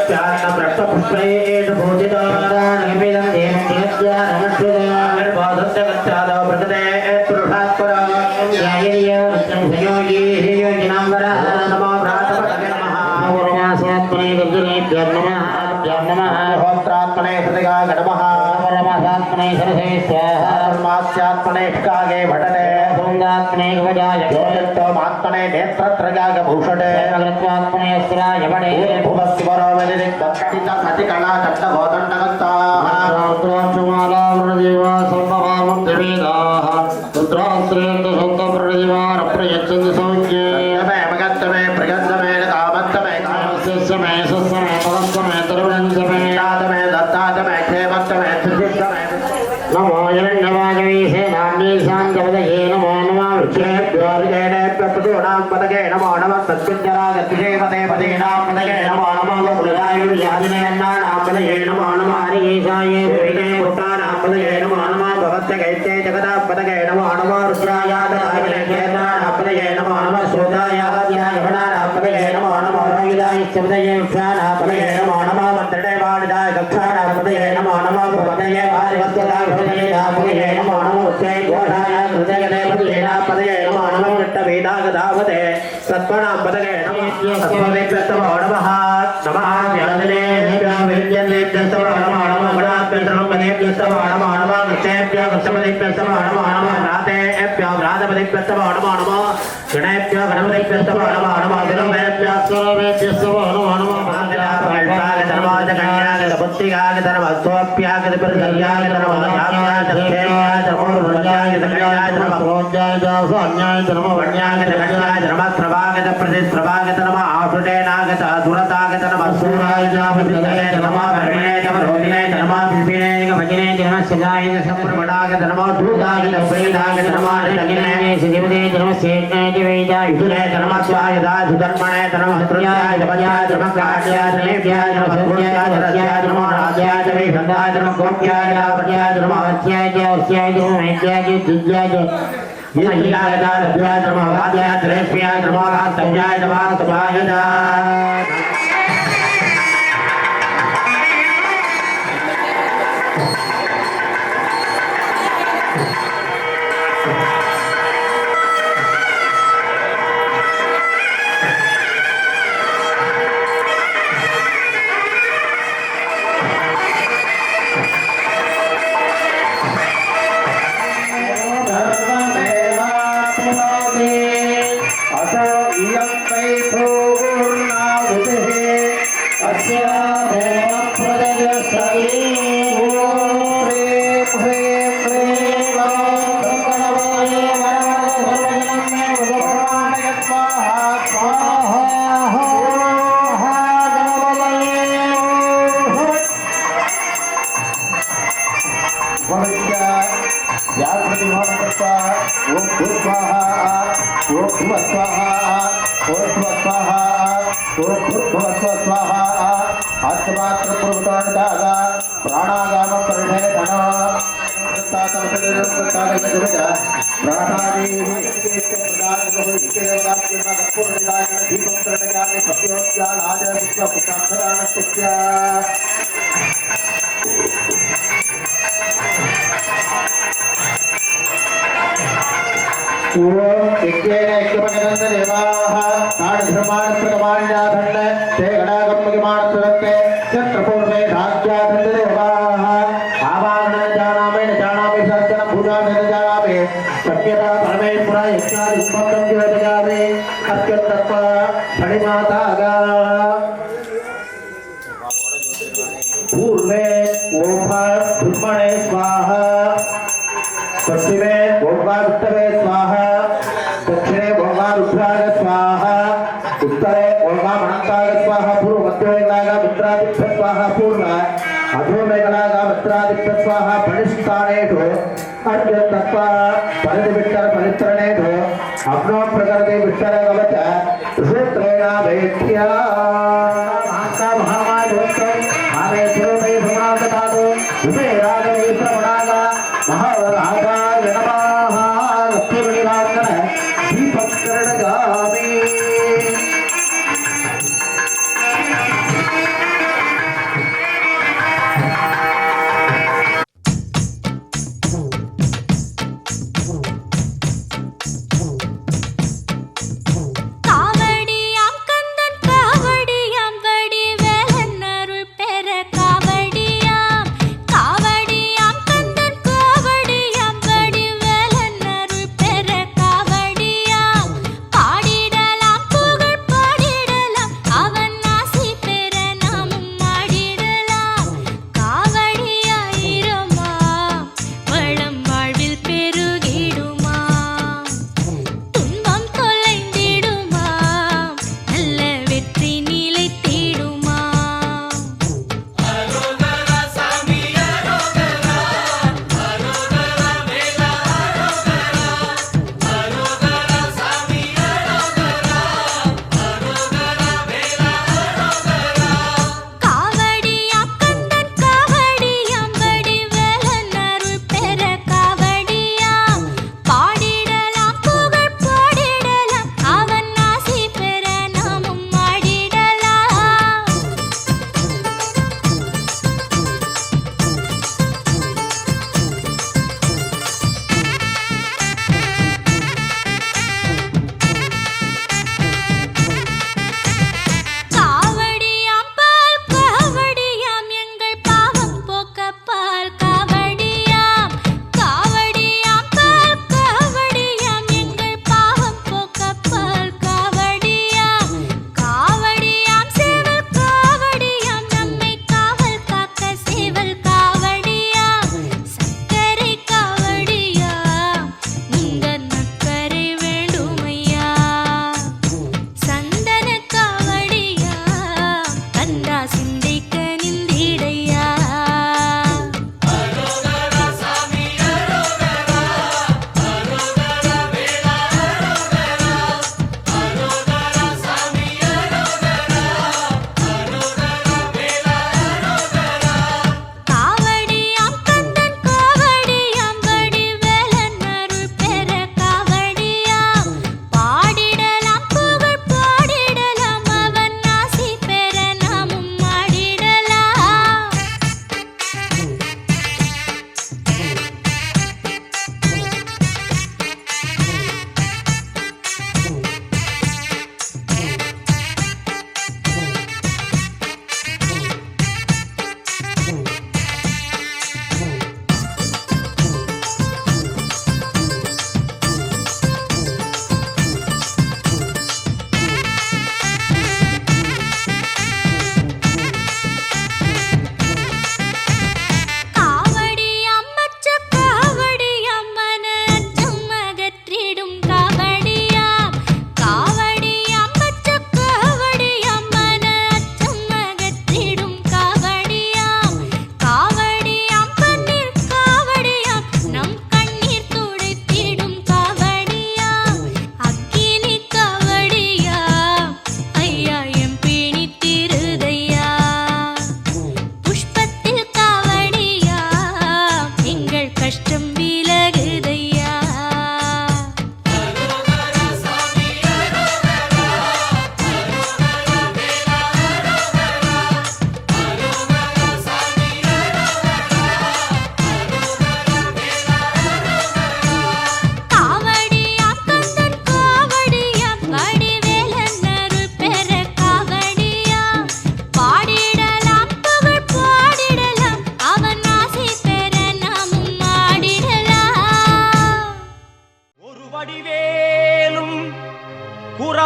प्यार पुष्पैः पूजितोराणमिदं देवं जगत्यानमश्रुतोर्वादस्य गच्छादो प्रकृते पुरुषात्परा यायिर्यो संयोगी योगिनाम्बरः नमो भ्रातपतये नमः परमात्मने गजनेभ्यो नमः होत्रात्मने हृदयाय नमः परमात्मने सरसे स्वाहा परमात्मने कागे भटने सुंदात्मने गजाय गोविंदमात्मने नेत्रत्रयाय भूषणे अग्रत्वात्मने अस्त्राय वडे भुवस्वरो वेदिक भक्तित सतिकला दत्त गोदंडगत्ता रुद्राक्षमाला वृणदेवा संभवामं देवेदाः रुद्रास्त्रेन्द्र संतप्रणदेवान प्रयच्छन्ति सौख्ये मे मगत्तमे प्रयत्तमे कामत्तमे कामस्यमे सस्समे पदस्तमे तरुणन्तमे दातमे दत्तातमे क्षेमत्तमे सिद्धित्तमे नमो यरण्यवागवीसे नाम्ये शान्तपदये नमो नमः वृक्षेभ्यो ऋगेणेभ्यः पदूनां पदगे नमो नमः सत्युञ्जरागतिदेवते पदीनां पदगे नमो नमः गोकुलदायुर्यादिनेन्नानां पदगे नमो नमः हरिकेशाये भुविने पुत्राणां पदगे नमो नमः भवत्यगैत्ये जगदां पदगे नमो नमः रुद्रायादनागिनेन्द्राणां पदगे नमो नमः शोधायाद्यायभणानां पदगे नमो नमः रोगिदायिश्चपदये वृक्षाणां पदगे नमो नमः मन्त्रिणे वाणिदाय कक्षाणां पदगे नमो नमः भवतये वारिवत्वदा भवतये पदगे नमो नमः उच्चै घोषाय हृदयगते पदगे नमो नमः विट्टवेदागदावते सत्पणां पदगे नमः सत्पवेभ्यस्तमो नमः नमः व्याधिनेभ्यः विद्यन्नेभ्यस्तमो नमः नमः गुणाभ्यन्तरं पदेभ्यस्तमो नमः नमः वृक्षेभ्यः वृक्षपदेभ्यस्तमो नमः नमः व्रातेभ्यः व्रातपदेभ्यस्तमो नमः नमः गणेभ्यः गणपतिभ्यस्तमो नमः नमः गुरुभ्यः सर्वेभ्यस्तमो नमः नमः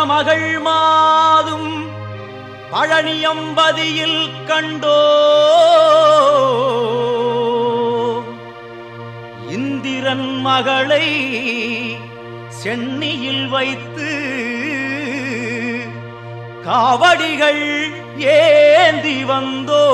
மகள் மாதும் பழனியம்பதியில் கண்டோ இந்திரன் மகளை சென்னியில் வைத்து காவடிகள் ஏந்தி வந்தோ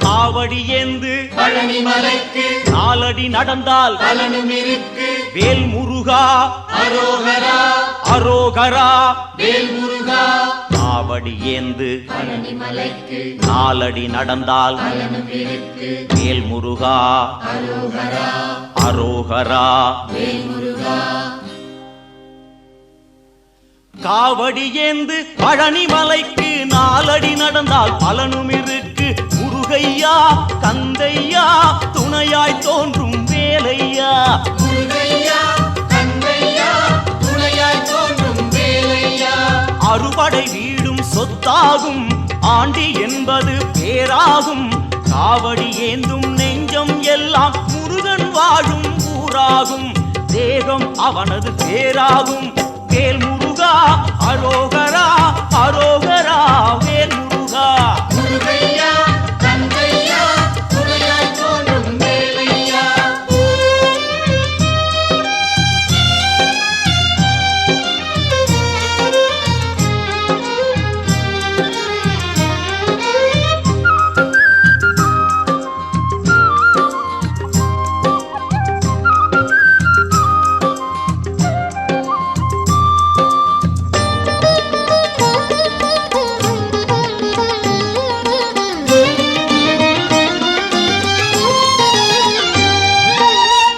காவடி ஏந்து பழனி மலைக்கு 4 அடி நடந்தால் பலனும் இருக்கு. வேல் முருகா அரோகரா அரோகரா வேல் முருகா. காவடி ஏந்து பழனி மலைக்கு 4 அடி நடந்தால் பலனும் இருக்கு. வேல் முருகா அரோகரா அரோகரா வேல் முருகா. காவடி ஏந்து பழனி மலைக்கு 4 அடி நடந்தால் பலனும் இருக்கு. முருகையா கந்தையா துணையாய் தோன்றும் வேலையா. முருகையா கந்தையா துணையாய் தோன்றும் வேலையா. அறுபடை வீடும் சொத்தாகும் ஆண்டி என்பது பேராகும். காவடி ஏந்தும் நெஞ்சம் எல்லாம் முருகன் வாழும் ஊராகும். தேகம் அவனது பேராகும். வேல் முருகா அரோகரா அரோகரா வேல் முருகா. முருகையா கந்தையா துணையாய் தோன்றும் வேலையா.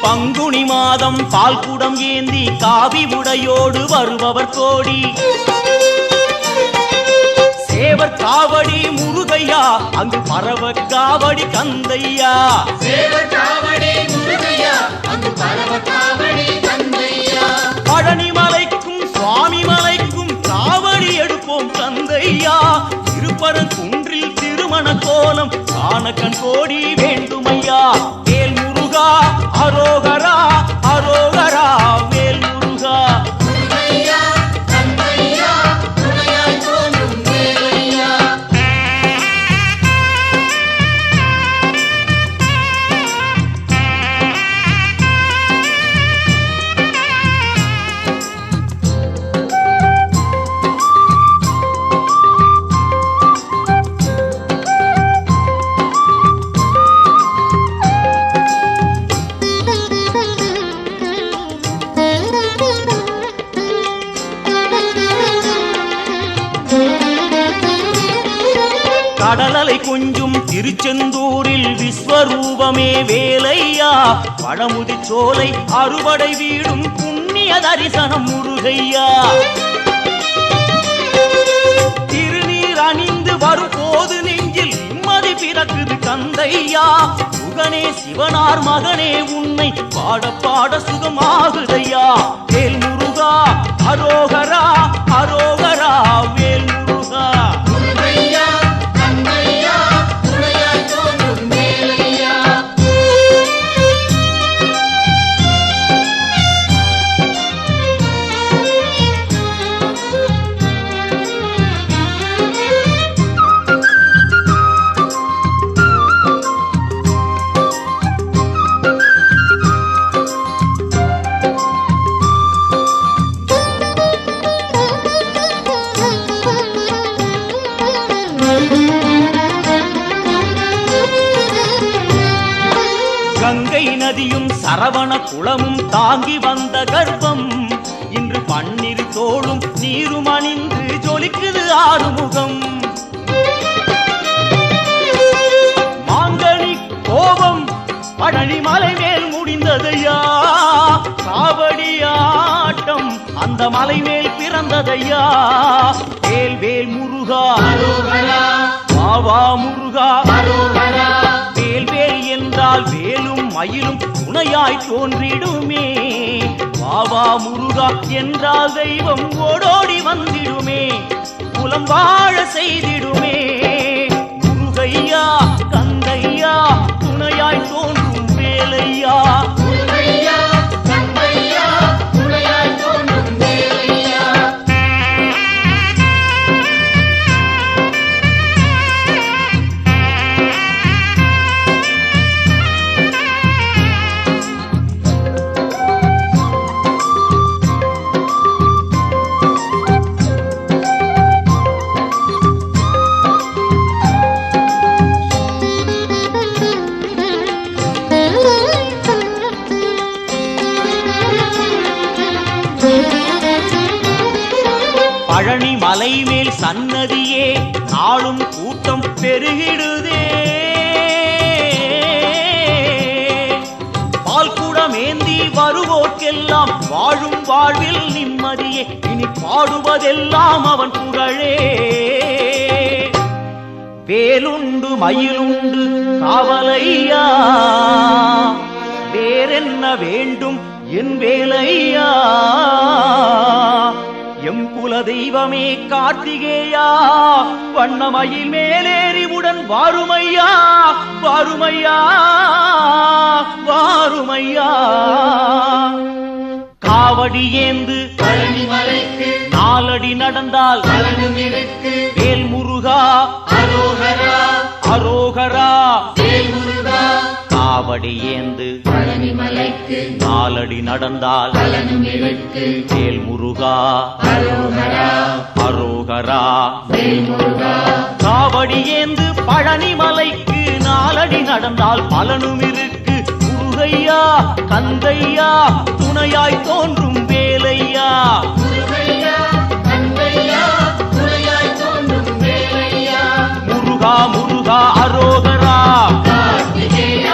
பங்குனி மாதம் பால் குடம் ஏந்தி காவி உடையோடு வருபவர் கோடி. சேவர் காவடி முருகையா அங்கு பரவ காவடி கந்தையா. சேவர் காவடி முருகையா அங்கு பரவ காவடி கந்தையா. பழனி மலைக்கும் சுவாமி மலைக்கும் காவடி எடுப்போம் கந்தையா. திருப்பரன் குன்றில் திருமண கோலம் காண கண் கோடி வேண்டுமையா. வேல் முருகா அரோகரா அரோகரா வேல் முருகா. முருகையா கந்தையா துணையாய் தோன்றும் வேலையா. கடலலை கொஞ்சும் திருச்செந்தூரில் விஸ்வரூபமே வேலையா. பழமுதி சோலை அறுபடை வீடும் புண்ணிய தரிசனம் முருகையா. திருநீர் அணிந்து வரும் போது நெஞ்சில் நிம்மதி பிறக்குது கந்தையா. சுகனே சிவனார் மகனே உன்னை பாட பாட சுகமாகுதையா. வேல் முருகா அரோகரா அரோகரா வேல் முருகா. முருகையா கந்தையா துணையாய் தோன்றும் வேலையா. கங்கை நதியும் சரவண குளமும் தாங்கி வந்த கர்ப்பம் இன்று பன்னிரு தோளும் நீரும் அணிந்து ஜொலிக்குது ஆறுமுகம். மாங்கனி கோபம் பழனி மலை மேல் முடிந்ததையா, காவடி ஆட்டம் அந்த மலை மேல் பிறந்ததையா. வேல் வேல் முருகா வாவா முருகா, வேல் வேல் என்றால் வேலும் மயிலும் துணையாய் தோன்றிடுமே. வாவா முருகா என்றால் தெய்வம் ஓடோடி வந்திடுமே, குலம் வாழ செய்திடுமே. முருகையா கந்தையா துணையாய் தோன்றும் வேலையா. பழனி மலை மேல் சன்னதியே நாளும் கூட்டம் பெருகிடுதே. பால்குடமேந்தி வருவோர்க்கெல்லாம் வாழும் வாழ்வில் நிம்மதியே. இனி பாடுவதெல்லாம் அவன் புகழே. வேலுண்டு மயிலுண்டு காவலையா, வேறென்ன வேண்டும் என் வேலையா. எம் குல தெய்வமே கார்த்திகேயா, வண்ணமயில் மேலேறிவுடன் வாருமையா வாருமையா வாருமையா. காவடி ஏந்து பழனி மலைக்கு நாலடி நடந்தால் பலனும் இருக்கு. வேல் முருகா அரோகரா அரோகரா. வேல் முருகா காவடி ஏந்து பழனி மலைக்கு நாலடி நடந்தால் பலனும் இருக்கு. வேல் முருகா அரோகரா அரோகரா. வேல் முருகா காவடி ஏந்து பழனி மலைக்கு நாலடி நடந்தால் பலனும் இருக்கு. முருகையா கந்தையா துணையாய் தோன்றும் வேலையா. முருகையா கந்தையா துணையாய் தோன்றும் வேலையா. முருகா முருகா அரோகரா. கார்த்திகேயா